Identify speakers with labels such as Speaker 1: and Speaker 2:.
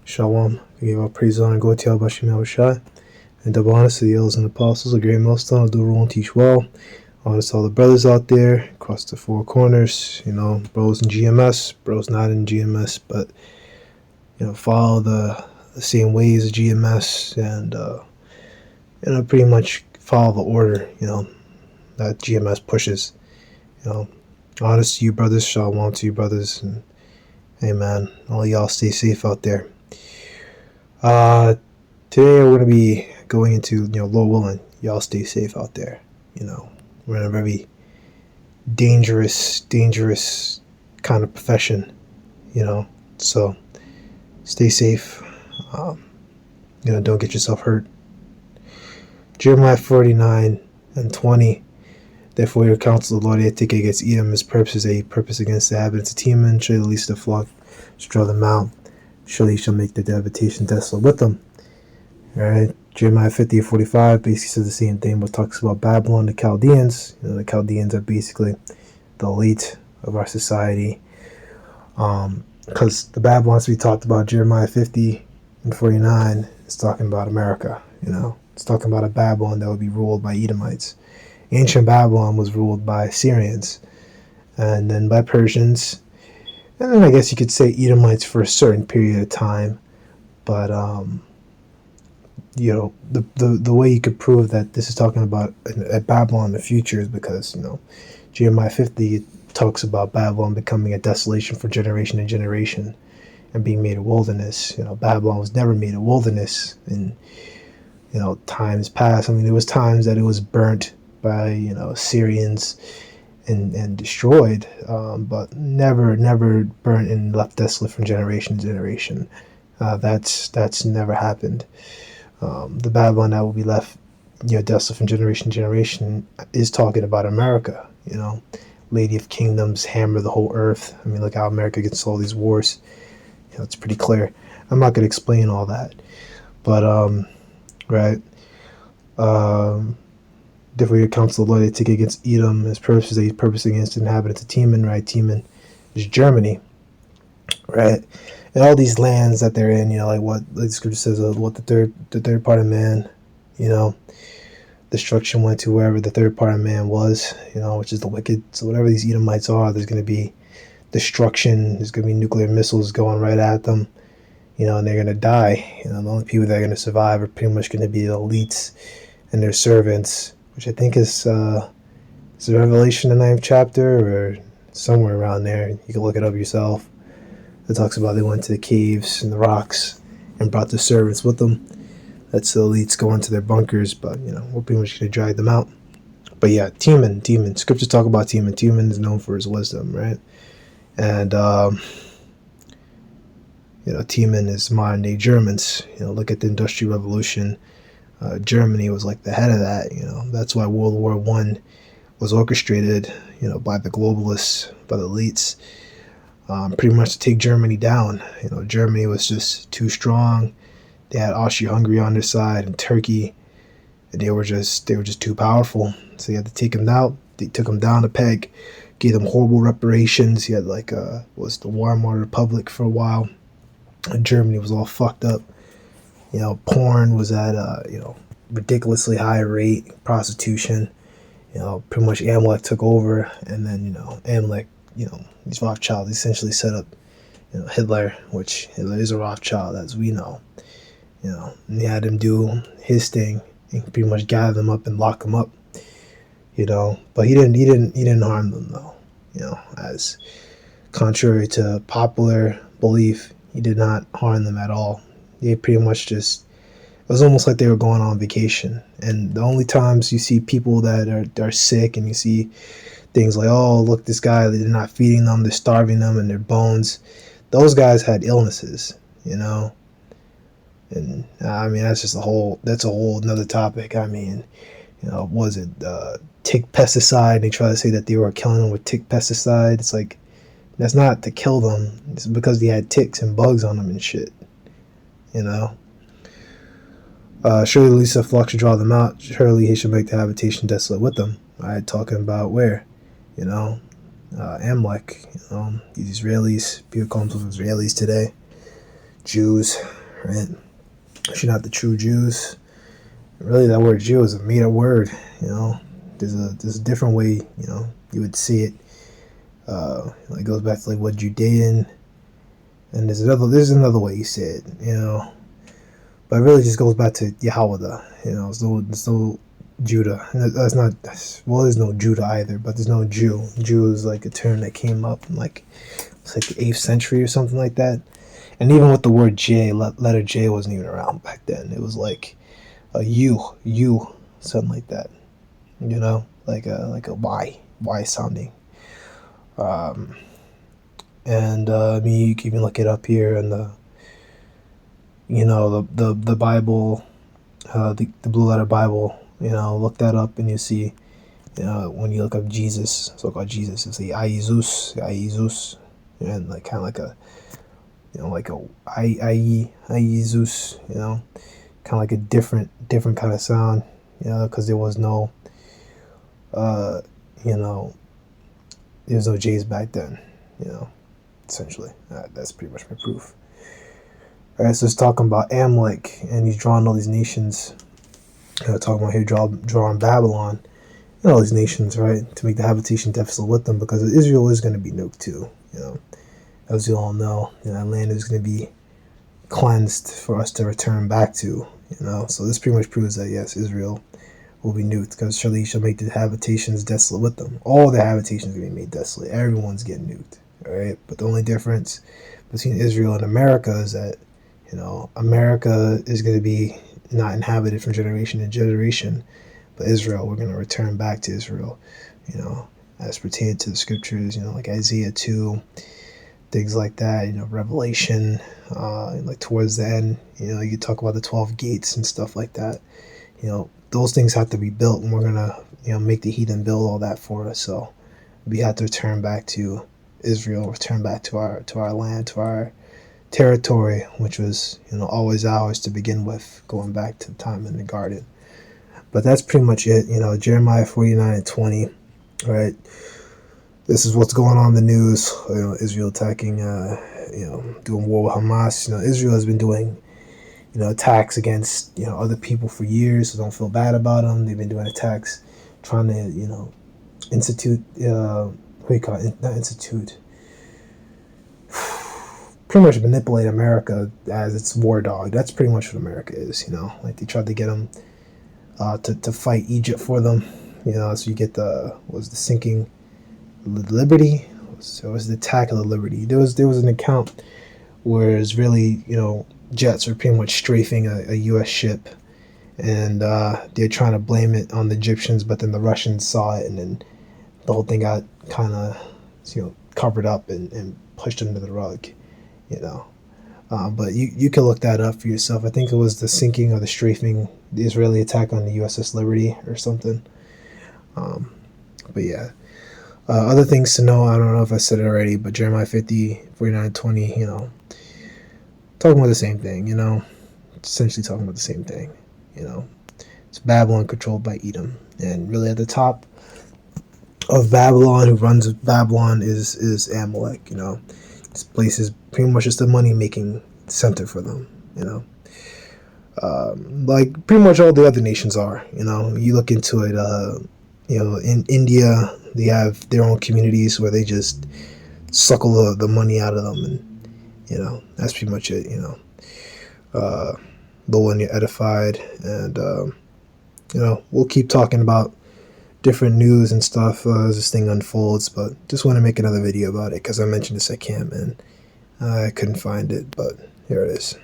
Speaker 1: Shalom. We give all praise, honor, and glory to Yahweh Shem Yahushai. And double honor to the elders and apostles, a great millstone, will do rule and teach well. Honor to all the brothers out there across the four corners. Bros in GMS, bros not in GMS, but follow the same ways of GMS and pretty much follow the order that GMS pushes. Honest to you brothers, shalom to you brothers, and amen. All y'all stay safe out there. Today we're going to be going into, Lord willing, y'all stay safe out there. We're in a very dangerous kind of profession, so stay safe. Don't get yourself hurt. Jer49 and 20. Therefore your counsel, the Lord, they take against Edom, his purposes, a purpose against the inhabitants of Teman. Surely the least of the flock shall draw them out. Surely he shall make their habitation desolate with them. Alright, Jeremiah 50:45 basically says the same thing, but talks about Babylon, the Chaldeans. The Chaldeans are basically the elite of our society. Because the Babylons we talked about, Jeremiah 50:49, is talking about America. It's talking about a Babylon that would be ruled by Edomites. Ancient Babylon was ruled by Syrians, and then by Persians, and then I guess you could say Edomites for a certain period of time. But the way you could prove that this is talking about a Babylon in the future is because Jeremiah 50 talks about Babylon becoming a desolation for generation and generation and being made a wilderness. Babylon was never made a wilderness in times past. I mean, there was times that it was burnt by Assyrians and destroyed, but never burnt and left desolate from generation to generation. That's never happened. The Babylon that will be left desolate from generation to generation is talking about America. Lady of Kingdoms, hammer the whole earth. I mean, look how America gets all these wars. It's pretty clear. I'm not going to explain all that, but right. Therefore your counsel, the Lord, they take against Edom, his purposes, they purpose against the inhabitants of Teman, right? Teman is Germany, right? And all these lands that they're in, like what the scripture says, what the third part of man, destruction went to wherever the third part of man was, which is the wicked. So whatever these Edomites are, there's going to be destruction. There's going to be nuclear missiles going right at them, and they're going to die. The only people that are going to survive are pretty much going to be the elites and their servants, which I think is Revelation, the 9th chapter, or somewhere around there. You can look it up yourself. It talks about they went to the caves and the rocks and brought the servants with them. That's the elites going to their bunkers, but we're pretty much going to drag them out. But yeah, Teman. Scriptures talk about Teman. Teman is known for his wisdom, right? And Teman is modern day Germans. Look at the Industrial Revolution. Germany was like the head of that. That's why World War I was orchestrated, by the globalists, by the elites, pretty much to take Germany down. Germany was just too strong. They had Austria-Hungary on their side and Turkey, and they were just too powerful. So you had to take them out. They took them down a peg, gave them horrible reparations. You had was the Weimar Republic for a while, and Germany was all fucked up. Porn was at ridiculously high rate. Prostitution, pretty much Amalek took over, and then Amalek, these Rothschilds essentially set up Hitler, which Hitler is a Rothschild, as we know. And he had him do his thing and pretty much gather them up and lock them up. But he didn't harm them though. As contrary to popular belief, he did not harm them at all. They pretty much it was almost like they were going on vacation. And the only times you see people that are sick and you see things like, oh, look, this guy, they're not feeding them, they're starving them and their bones. Those guys had illnesses, And I mean, that's a whole another topic. I mean, was it tick pesticide? They try to say that they were killing them with tick pesticide. It's like, that's not to kill them. It's because they had ticks and bugs on them and shit. Surely the least of flock should draw them out. Surely he should make the habitation desolate with them. Alright, talking about where? Amalek. These Israelis, people call themselves Israelis today. Jews, right? Actually, not the true Jews. Really, that word Jew is a made-up word. You know, there's a different way. You know, you would see it. It goes back to like what Judean, and there's another way you say it. You know, but it really just goes back to Yahweh. You know, there's no Judah. That's not, well, there's no Judah either, but there's no Jew. Jew is like a term that came up in like, it's like the 8th century or something like that. And even with the word J, letter J wasn't even around back then. It was like a U, something like that. You know, like a Y sounding. And I mean, you can even look it up here in the, you know, the Bible, the Blue Letter Bible. You know, look that up and you see, you know, when you look up Jesus, so-called Jesus, it's the Jesus, and like kind of like a, you know, like a Jesus, you know, kind of like a different kind of sound, you know, because there was no, you know, there was no J's back then, you know, essentially. That's pretty much my proof. All right, so it's talking about Amalek, and he's drawing all these nations. Talking about here, drawing Babylon and all these nations, right, to make the habitation deficit with them, because Israel is going to be nuked too. You know, as you all know, you know, that land is going to be cleansed for us to return back to. You know, so this pretty much proves that yes, Israel will be nuked, because surely he shall make the habitations desolate with them. All the habitations are going to be made desolate. Everyone's getting nuked. All right, but the only difference between Israel and America is that, you know, America is going to be not inhabited from generation to generation, but Israel, we're going to return back to Israel, you know, as pertained to the scriptures, you know, like Isaiah 2, things like that, you know, Revelation, like towards the end, you know, you talk about the 12 gates and stuff like that. You know, those things have to be built, and we're going to, you know, make the heathen build all that for us. So we have to return back to Israel, return back to our land, to our territory, which was, you know, always ours to begin with, going back to the time in the garden. But that's pretty much it. You know, Jeremiah 49:20, right? This is what's going on in the news. You know, Israel attacking, you know, doing war with Hamas. You know, Israel has been doing, you know, attacks against, you know, other people for years, so don't feel bad about them. They've been doing attacks, trying to, you know, institute, what do you call it? Not institute. Pretty much manipulate America as its war dog. That's pretty much what America is, you know. Like they tried to get them to fight Egypt for them, you know. So you get the sinking Liberty. So it was the attack of the Liberty. There was an account where it's really, you know, jets are pretty much strafing a U.S. ship, and they're trying to blame it on the Egyptians, but then the Russians saw it, and then the whole thing got kind of, you know, covered up and pushed under the rug. You know, but you can look that up for yourself. I think it was the sinking or the strafing, the Israeli attack on the USS Liberty or something. But yeah, other things to know. I don't know if I said it already, but Jeremiah 49:20. You know, talking about the same thing. You know, essentially talking about the same thing. You know, it's Babylon controlled by Edom, and really at the top of Babylon, who runs Babylon, is Amalek. You know. This place is pretty much just a money-making center for them, you know. Like pretty much all the other nations are, you know. You look into it, you know, in India, they have their own communities where they just suckle the money out of them, and, you know, that's pretty much it, you know. Low and you're edified, and, you know, we'll keep talking about different news and stuff as this thing unfolds, but just want to make another video about it because I mentioned this at camp and I couldn't find it, but here it is.